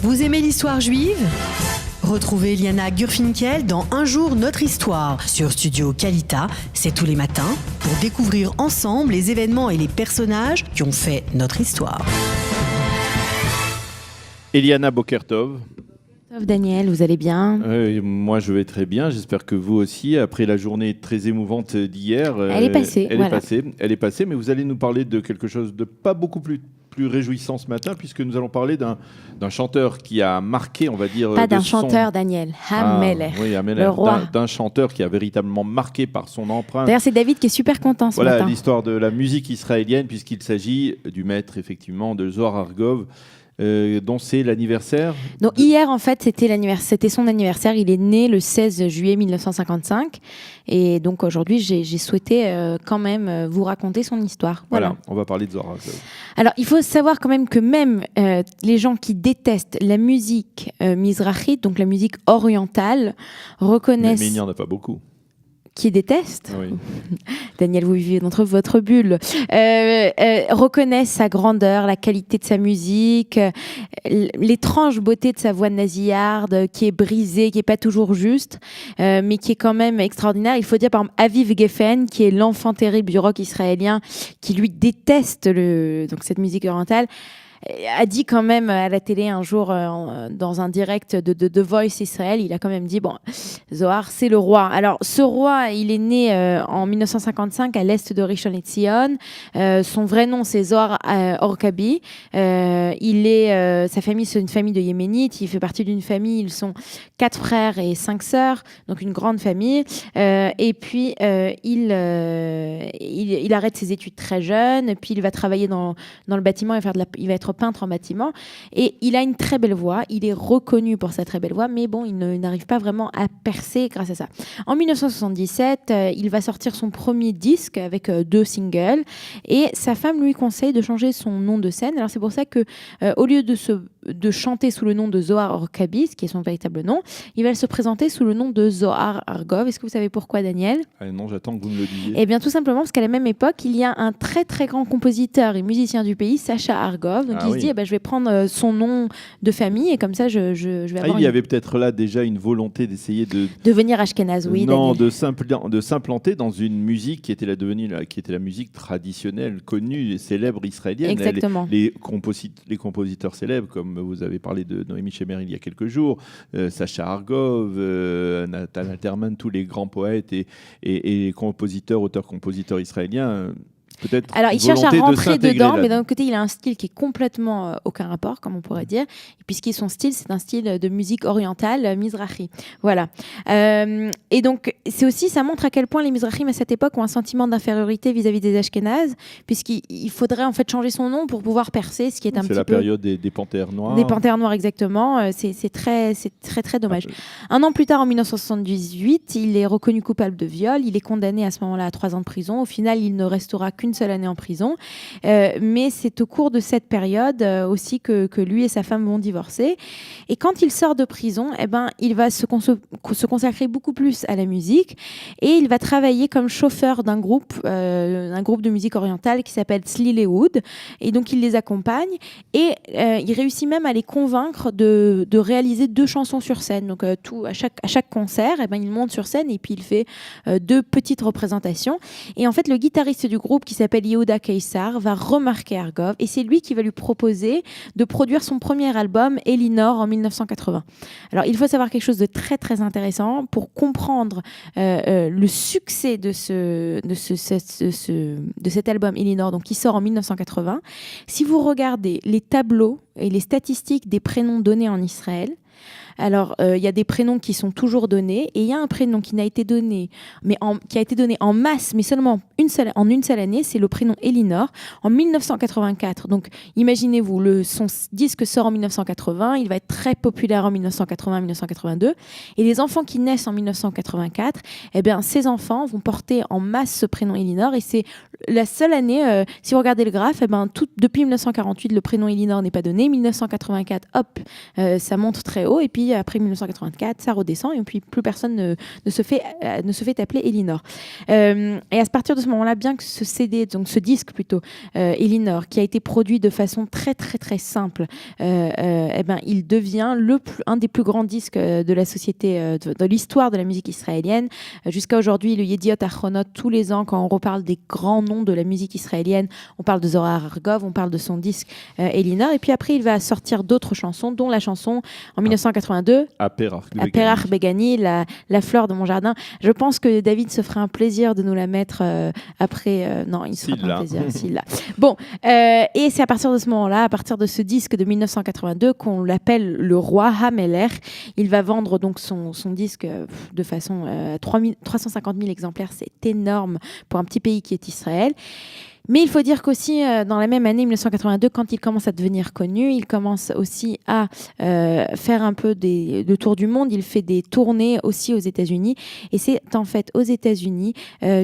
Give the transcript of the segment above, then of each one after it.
Vous aimez l'histoire juive ? Retrouvez Liana Gurfinkel dans Un jour notre histoire sur Studio Kalita. C'est tous les matins pour découvrir ensemble les événements et les personnages qui ont fait notre histoire. Eliana Bokertov. Daniel, vous allez bien ? Moi, je vais très bien. J'espère que vous aussi. Après la journée très émouvante d'hier, elle est passée. Elle est passée, mais vous allez nous parler de quelque chose de pas beaucoup plus réjouissant ce matin, puisque nous allons parler d'un chanteur qui a marqué, on va dire... Pas d'un chanteur, Daniel. Hamelech. Oui, Hamelech. Le roi. D'un chanteur qui a véritablement marqué par son empreinte. D'ailleurs, c'est David qui est super content ce matin. Voilà l'histoire de la musique israélienne, puisqu'il s'agit du maître, effectivement, de Zohar Argov, dont c'est l'anniversaire. Donc hier, en fait, c'était son anniversaire. Il est né le 16 juillet 1955. Et donc aujourd'hui, j'ai souhaité quand même vous raconter son histoire. Voilà, on va parler de Zohar Argov. Alors, il faut savoir quand même que même les gens qui détestent la musique mizrahite, donc la musique orientale, reconnaissent... Mais il n'y en a pas beaucoup. Qui détestent, oui. Daniel, vous vivez dans votre bulle, reconnaissent sa grandeur, la qualité de sa musique, l'étrange beauté de sa voix nasillarde, qui est brisée, qui n'est pas toujours juste, mais qui est quand même extraordinaire. Il faut dire par exemple Aviv Geffen, qui est l'enfant terrible du rock israélien, qui lui déteste donc cette musique orientale, a dit quand même à la télé un jour dans un direct de The Voice Israël, il a quand même dit bon, Zohar c'est le roi. Alors ce roi, il est né en 1955 à l'est de Rishon LeZion. Son vrai nom c'est Zohar Orkabi. Sa famille c'est une famille de Yéménites. Il fait partie d'une famille, ils sont 4 frères et 5 sœurs, donc une grande famille. Et puis il arrête ses études très jeune, puis il va travailler dans le bâtiment, il va être peintre en bâtiment, et il a une très belle voix, il est reconnu pour sa très belle voix, mais bon, il n'arrive pas vraiment à percer grâce à ça. En 1977, il va sortir son premier disque avec 2 singles, et sa femme lui conseille de changer son nom de scène. Alors c'est pour ça que au lieu de chanter sous le nom de Zohar Orkabi, qui est son véritable nom, il va se présenter sous le nom de Zohar Argov. Est-ce que vous savez pourquoi, Daniel ? Non, j'attends que vous me le disiez. Eh bien, tout simplement parce qu'à la même époque, il y a un très très grand compositeur et musicien du pays, Sacha Argov. Donc il se dit, je vais prendre son nom de famille et comme ça, je vais avoir... Il y avait peut-être là déjà une volonté d'essayer de devenir ashkénaze, oui. Non, de s'implanter dans une musique qui était la musique traditionnelle, connue et célèbre israélienne. Exactement. Les compositeurs célèbres, comme vous avez parlé de Noémie Shemer il y a quelques jours, Sacha Argov, Nathan Alterman, tous les grands poètes et auteurs-compositeurs israéliens. Peut-être. Alors, il cherche à rentrer dedans, mais d'un autre côté, il a un style qui est complètement aucun rapport, comme on pourrait dire. Et puis, ce qui est son style, c'est un style de musique orientale, mizrahi. Voilà. Et donc, ça montre à quel point les mizrahim à cette époque ont un sentiment d'infériorité vis-à-vis des ashkénazes, puisqu'il faudrait en fait changer son nom pour pouvoir percer, ce qui est un petit peu... C'est la période des panthères noires. Des panthères noires, exactement. C'est très, très dommage. Un an plus tard, en 1978, il est reconnu coupable de viol. Il est condamné à ce moment-là à 3 ans de prison. Au final, il ne restera qu'une seule année en prison, mais c'est au cours de cette période aussi que lui et sa femme vont divorcer. Et quand il sort de prison, il va se consacrer beaucoup plus à la musique et il va travailler comme chauffeur d'un groupe de musique orientale qui s'appelle Tzlileoud, et donc il les accompagne et il réussit même à les convaincre de réaliser 2 chansons sur scène. Donc à chaque concert, il monte sur scène et puis il fait 2 petites représentations. Et en fait, le guitariste du groupe qui s'appelle Yehuda Keissar va remarquer Argov et c'est lui qui va lui proposer de produire son premier album Elinor en 1980. Alors il faut savoir quelque chose de très très intéressant pour comprendre le succès de cet album Elinor, donc qui sort en 1980. Si vous regardez les tableaux et les statistiques des prénoms donnés en Israël, alors, il y a des prénoms qui sont toujours donnés et il y a un prénom qui n'a été donné, qui a été donné en masse, mais seulement en une seule année, c'est le prénom Elinor, en 1984. Donc, imaginez-vous, son disque sort en 1980, il va être très populaire en 1980-1982, et les enfants qui naissent en 1984, ces enfants vont porter en masse ce prénom Elinor, et c'est la seule année, si vous regardez le graphe, depuis 1948, le prénom Elinor n'est pas donné, 1984, hop, ça monte très très haut, et puis après 1984, ça redescend, et puis plus personne ne se fait appeler Elinor. Et à partir de ce moment-là, bien que ce CD, donc ce disque plutôt, Elinor, qui a été produit de façon très très très simple, il devient un des plus grands disques de la société, de l'histoire de la musique israélienne. Jusqu'à aujourd'hui, le Yediot Achronot, tous les ans, quand on reparle des grands noms de la musique israélienne, on parle de Zohar Argov, on parle de son disque Elinor, et puis après il va sortir d'autres chansons, dont la chanson en 1982 Aperach Begani, la fleur de mon jardin. Je pense que David se ferait un plaisir de nous la mettre après. Non, il se fera pas un plaisir s'il l'a. Bon, et c'est à partir de ce moment-là, à partir de ce disque de 1982, qu'on l'appelle le roi Hameler. Il va vendre donc son disque de façon 350 000 exemplaires, c'est énorme pour un petit pays qui est Israël. Mais il faut dire qu'aussi, dans la même année, 1982, quand il commence à devenir connu, il commence aussi à faire un peu le tour du monde. Il fait des tournées aussi aux États-Unis. Et c'est en fait aux États-Unis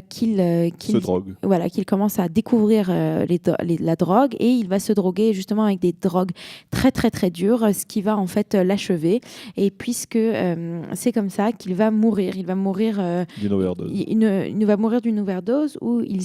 qu'il se drogue. Voilà, qu'il commence à découvrir la drogue. Et il va se droguer justement avec des drogues très, très, très dures, ce qui va en fait l'achever. Et puisque c'est comme ça qu'il va mourir. Il va mourir d'une overdose. Il va mourir d'une overdose où il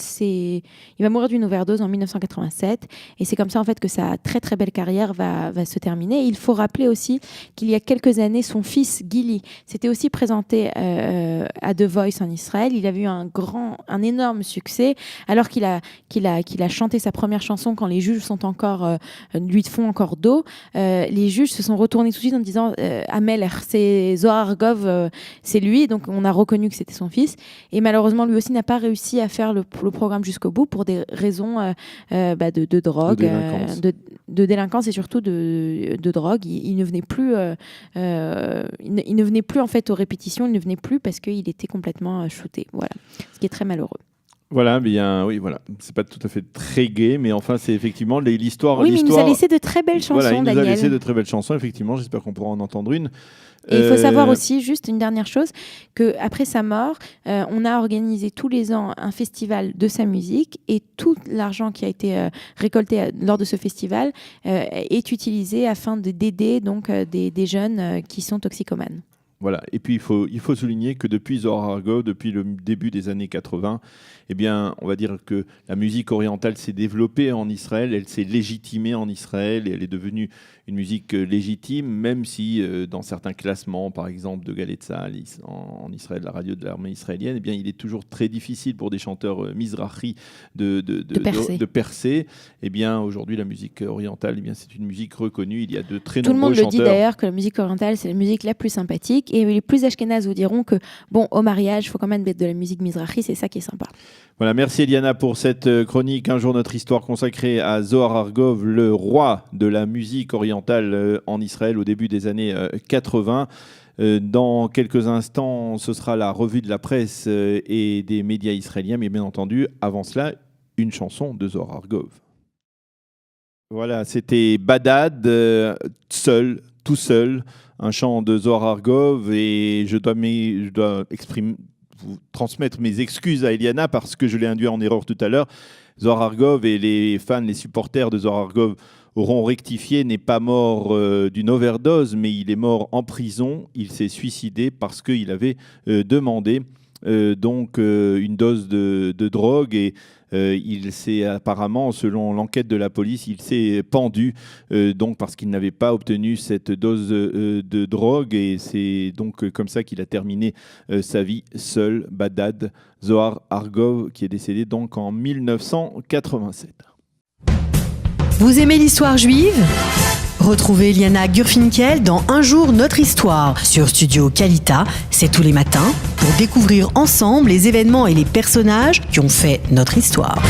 va mourir d'une overdose en 1987, et c'est comme ça en fait que sa très très belle carrière va se terminer. Et il faut rappeler aussi qu'il y a quelques années, son fils Gili s'était aussi présenté à The Voice en Israël. Il avait eu un énorme succès, alors qu'il a chanté sa première chanson quand les juges lui font encore dos. Les juges se sont retournés tout de suite en disant Ameler, c'est Zohar Argov, c'est lui. Donc on a reconnu que c'était son fils, et malheureusement lui aussi n'a pas réussi à faire le programme jusqu'au bout pour des raisons de drogue, de délinquance et surtout de drogue. Il ne venait plus, il ne venait plus en fait aux répétitions. Il ne venait plus parce qu'il était complètement shooté. Voilà, ce qui est très malheureux. Voilà, bien, oui, voilà. C'est pas tout à fait très gai, mais enfin, c'est effectivement l'histoire. Oui, mais il nous a laissé de très belles chansons, Daniel. Il nous a laissé de très belles chansons, effectivement. J'espère qu'on pourra en entendre une. Et il faut savoir aussi, juste une dernière chose, qu'après sa mort, on a organisé tous les ans un festival de sa musique, et tout l'argent qui a été récolté lors de ce festival est utilisé afin d'aider donc des jeunes qui sont toxicomanes. Voilà. Et puis, il faut souligner que depuis Zohar Argov, depuis le début des années 80, eh bien, on va dire que la musique orientale s'est développée en Israël, elle s'est légitimée en Israël, et elle est devenue une musique légitime, même si dans certains classements, par exemple de Galei Tzahal en Israël, la radio de l'armée israélienne, eh bien, il est toujours très difficile pour des chanteurs mizrahi de percer. Eh bien, aujourd'hui, la musique orientale, eh bien, c'est une musique reconnue. Il y a de très nombreux chanteurs. Tout le monde le dit d'ailleurs que la musique orientale, c'est la musique la plus sympathique. Et les plus ashkénazes vous diront que, bon, au mariage, il faut quand même mettre de la musique mizrahi, c'est ça qui est sympa. Voilà, merci Eliana pour cette chronique. Un jour, notre histoire consacrée à Zohar Argov, le roi de la musique orientale en Israël au début des années 80. Dans quelques instants, ce sera la revue de la presse et des médias israéliens, mais bien entendu, avant cela, une chanson de Zohar Argov. Voilà, c'était Badad, tout seul, un chant de Zohar Argov, et je dois vous transmettre mes excuses à Eliana parce que je l'ai induit en erreur tout à l'heure. Zohar Argov et les fans, les supporters de Zohar Argov auront rectifié, n'est pas mort d'une overdose, mais il est mort en prison. Il s'est suicidé parce qu'il avait demandé une dose de drogue, et il s'est apparemment, selon l'enquête de la police, il s'est pendu donc parce qu'il n'avait pas obtenu cette dose de drogue, et c'est donc comme ça qu'il a terminé sa vie seul. Badad Zohar Argov, qui est décédé donc en 1987. Vous aimez l'histoire juive ? Retrouvez Liana Gurfinkel dans Un jour notre histoire sur Studio Kalita, c'est tous les matins, pour découvrir ensemble les événements et les personnages qui ont fait notre histoire.